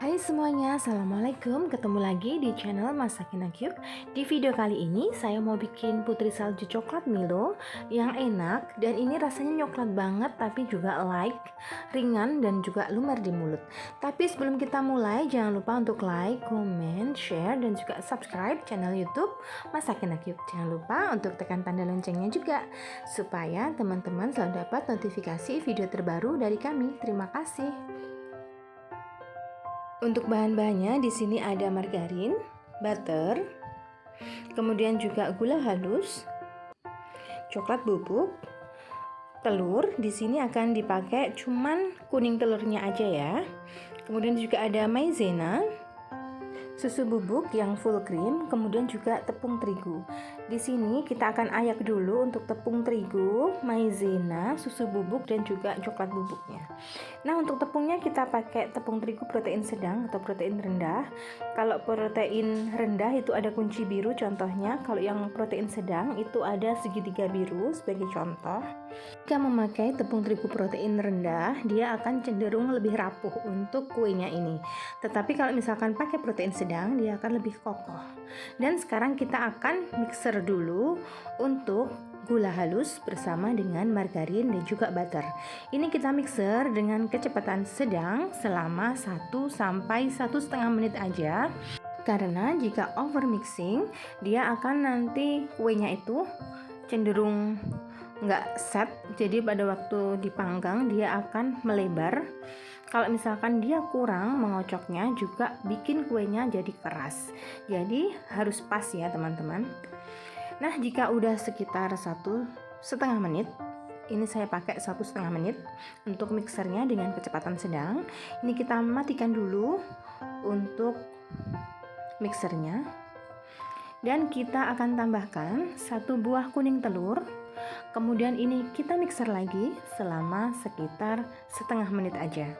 Hai semuanya, Assalamualaikum. Ketemu lagi di channel Masakin Cube. Di video kali ini saya mau bikin putri salju coklat Milo yang enak. Dan ini rasanya coklat banget tapi juga light, ringan dan juga lumer di mulut. Tapi sebelum kita mulai, jangan lupa untuk like, comment, share, dan juga subscribe channel YouTube Masakin Cube. Jangan lupa untuk tekan tanda loncengnya juga supaya teman-teman selalu dapat notifikasi video terbaru dari kami. Terima kasih. Untuk bahan-bahannya di sini ada margarin, butter, kemudian juga gula halus, coklat bubuk, telur. Di sini akan dipakai cuman kuning telurnya aja ya. Kemudian juga ada maizena, susu bubuk yang full cream, kemudian juga tepung terigu. Di sini kita akan ayak dulu untuk tepung terigu, maizena, susu bubuk dan juga coklat bubuknya. Nah, untuk tepungnya kita pakai tepung terigu protein sedang atau protein rendah. Kalau protein rendah itu ada kunci biru contohnya, kalau yang protein sedang itu ada segitiga biru sebagai contoh. Jika memakai tepung terigu protein rendah, dia akan cenderung lebih rapuh untuk kuenya ini. Tetapi kalau misalkan pakai protein sedang, dia akan lebih kokoh. Dan sekarang kita akan mixer dulu untuk gula halus bersama dengan margarin dan juga butter. Ini kita mixer dengan kecepatan sedang selama 1 sampai 1,5 menit aja. Karena jika over mixing, dia akan nanti kuenya itu cenderung nggak set, jadi pada waktu dipanggang dia akan melebar. Kalau misalkan dia kurang mengocoknya juga bikin kuenya jadi keras, jadi harus pas ya teman-teman. Nah, jika udah sekitar 1,5 menit, ini saya pakai 1,5 menit untuk mixernya dengan kecepatan sedang. Ini kita matikan dulu untuk mixernya, dan kita akan tambahkan 1 buah kuning telur. Kemudian ini kita mixer lagi selama sekitar setengah menit aja.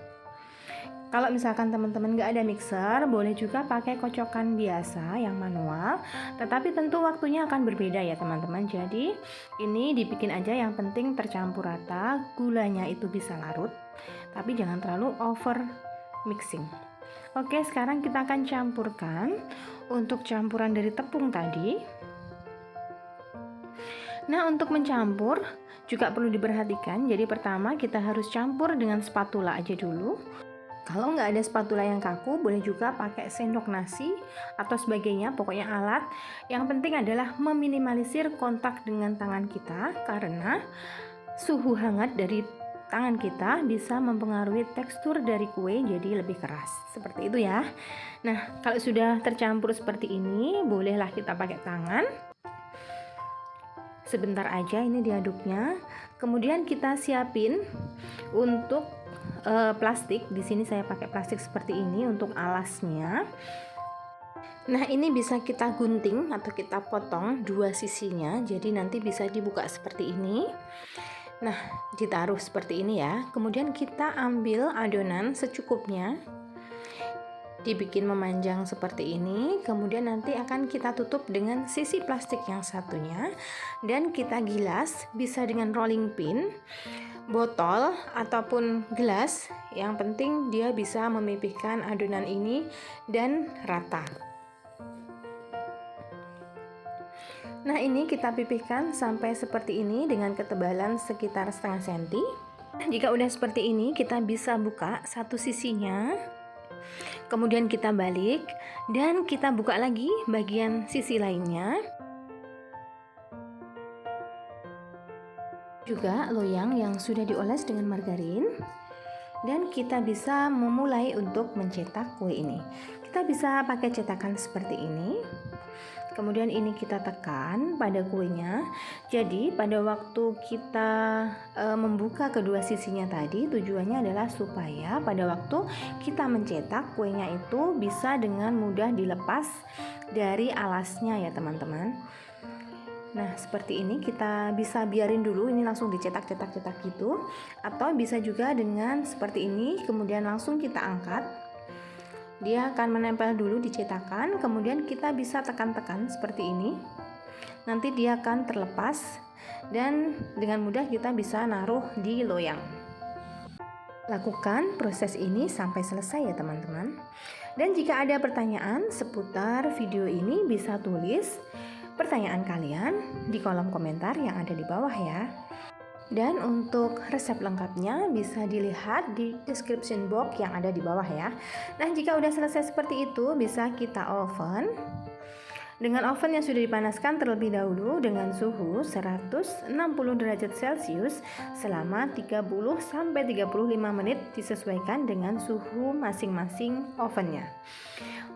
Kalau misalkan teman-teman gak ada mixer, boleh juga pakai kocokan biasa yang manual, tetapi tentu waktunya akan berbeda ya teman-teman. Jadi ini dibikin aja, yang penting tercampur rata, gulanya itu bisa larut, tapi jangan terlalu over mixing. Oke, sekarang kita akan campurkan untuk campuran dari tepung tadi. Nah, untuk mencampur juga perlu diperhatikan. Jadi pertama kita harus campur dengan spatula aja dulu. Kalau nggak ada spatula yang kaku, boleh juga pakai sendok nasi atau sebagainya, pokoknya alat. Yang penting adalah meminimalisir kontak dengan tangan kita, karena suhu hangat dari tangan kita bisa mempengaruhi tekstur dari kue jadi lebih keras. Seperti itu ya. Nah, kalau sudah tercampur seperti ini, bolehlah kita pakai tangan. Sebentar aja ini diaduknya. Kemudian kita siapin untuk plastik. Di sini saya pakai plastik seperti ini untuk alasnya. Nah, ini bisa kita gunting atau kita potong dua sisinya, jadi nanti bisa dibuka seperti ini. Nah, ditaruh seperti ini ya. Kemudian kita ambil adonan secukupnya, dibikin memanjang seperti ini. Kemudian nanti akan kita tutup dengan sisi plastik yang satunya, dan kita gilas, bisa dengan rolling pin, botol ataupun gelas. Yang penting dia bisa memipihkan adonan ini dan rata. Nah, ini kita pipihkan sampai seperti ini dengan ketebalan sekitar setengah senti. Jika udah seperti ini, kita bisa buka satu sisinya, kemudian kita balik dan kita buka lagi bagian sisi lainnya. Juga loyang yang sudah dioles dengan margarin, dan kita bisa memulai untuk mencetak kue ini. Kita bisa pakai cetakan seperti ini. Kemudian ini kita tekan pada kuenya. Jadi pada waktu kita membuka kedua sisinya tadi, tujuannya adalah supaya pada waktu kita mencetak kuenya itu bisa dengan mudah dilepas dari alasnya ya teman-teman. Nah, seperti ini kita bisa biarin dulu, ini langsung dicetak-cetak-cetak gitu, atau bisa juga dengan seperti ini, kemudian langsung kita angkat. Dia akan menempel dulu di cetakan, kemudian kita bisa tekan-tekan seperti ini. Nanti dia akan terlepas dan dengan mudah kita bisa naruh di loyang. Lakukan proses ini sampai selesai ya teman-teman. Dan jika ada pertanyaan seputar video ini, bisa tulis pertanyaan kalian di kolom komentar yang ada di bawah ya. Dan untuk resep lengkapnya bisa dilihat di description box yang ada di bawah ya. Nah, jika udah selesai seperti itu, bisa kita oven dengan oven yang sudah dipanaskan terlebih dahulu dengan suhu 160 derajat Celcius selama 30-35 menit, disesuaikan dengan suhu masing-masing ovennya.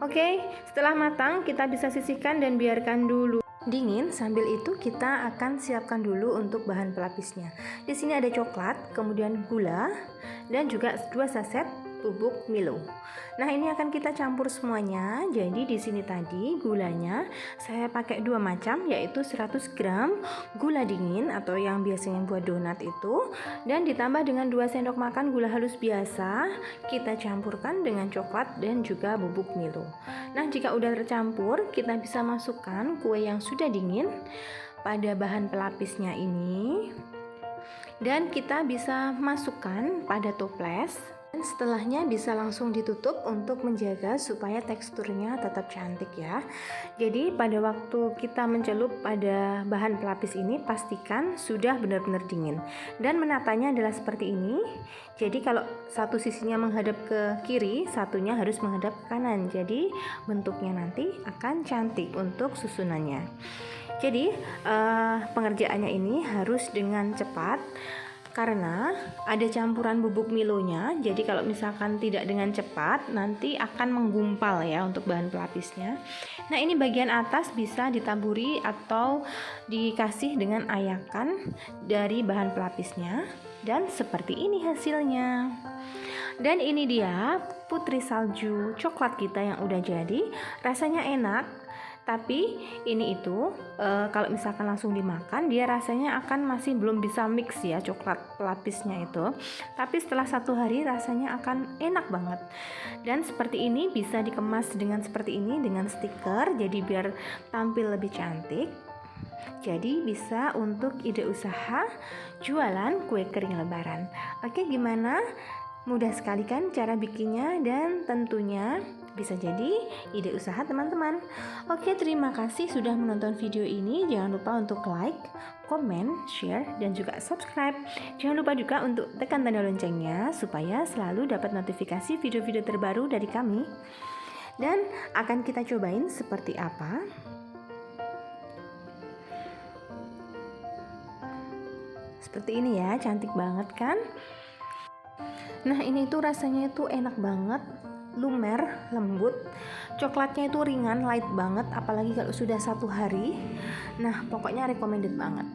Oke, setelah matang kita bisa sisihkan dan biarkan dulu dingin. Sambil itu kita akan siapkan dulu untuk bahan pelapisnya. Di sini ada coklat, kemudian gula, dan juga 2 saset bubuk Milo. Nah, ini akan kita campur semuanya. Jadi di sini tadi gulanya saya pakai 2 macam, yaitu 100 gram gula dingin atau yang biasanya buat donat itu, dan ditambah dengan 2 sendok makan gula halus biasa. Kita campurkan dengan coklat dan juga bubuk Milo. Nah, jika udah tercampur, kita bisa masukkan kue yang sudah dingin pada bahan pelapisnya ini, dan kita bisa masukkan pada toples. Dan setelahnya bisa langsung ditutup untuk menjaga supaya teksturnya tetap cantik ya. Jadi pada waktu kita mencelup pada bahan pelapis ini, pastikan sudah benar-benar dingin. Dan menatanya adalah seperti ini. Jadi kalau satu sisinya menghadap ke kiri, satunya harus menghadap ke kanan. Jadi bentuknya nanti akan cantik untuk susunannya. Jadi pengerjaannya ini harus dengan cepat, karena ada campuran bubuk Milonya. Jadi kalau misalkan tidak dengan cepat, nanti akan menggumpal ya untuk bahan pelapisnya. Nah, ini bagian atas bisa ditaburi atau dikasih dengan ayakan dari bahan pelapisnya. Dan seperti ini hasilnya. Dan ini dia putri salju coklat kita yang udah jadi. Rasanya enak. Tapi ini itu kalau misalkan langsung dimakan, dia rasanya akan masih belum bisa mix ya coklat pelapisnya itu. Tapi setelah 1 hari rasanya akan enak banget. Dan seperti ini bisa dikemas dengan seperti ini, dengan stiker, jadi biar tampil lebih cantik. Jadi bisa untuk ide usaha jualan kue kering lebaran. Oke, gimana? Mudah sekali kan cara bikinnya, dan tentunya bisa jadi ide usaha teman-teman. Oke, terima kasih sudah menonton video ini. Jangan lupa untuk like, komen, share, dan juga subscribe. Jangan lupa juga untuk tekan tanda loncengnya supaya selalu dapat notifikasi video-video terbaru dari kami. Dan akan kita cobain seperti apa. Seperti ini ya, cantik banget kan? Nah, ini tuh rasanya itu enak banget, lumer, lembut. Coklatnya itu ringan, light banget, apalagi kalau sudah 1 hari. Nah, pokoknya recommended banget.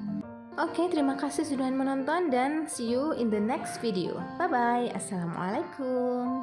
Oke, terima kasih sudah menonton dan see you in the next video. Bye bye. Assalamualaikum.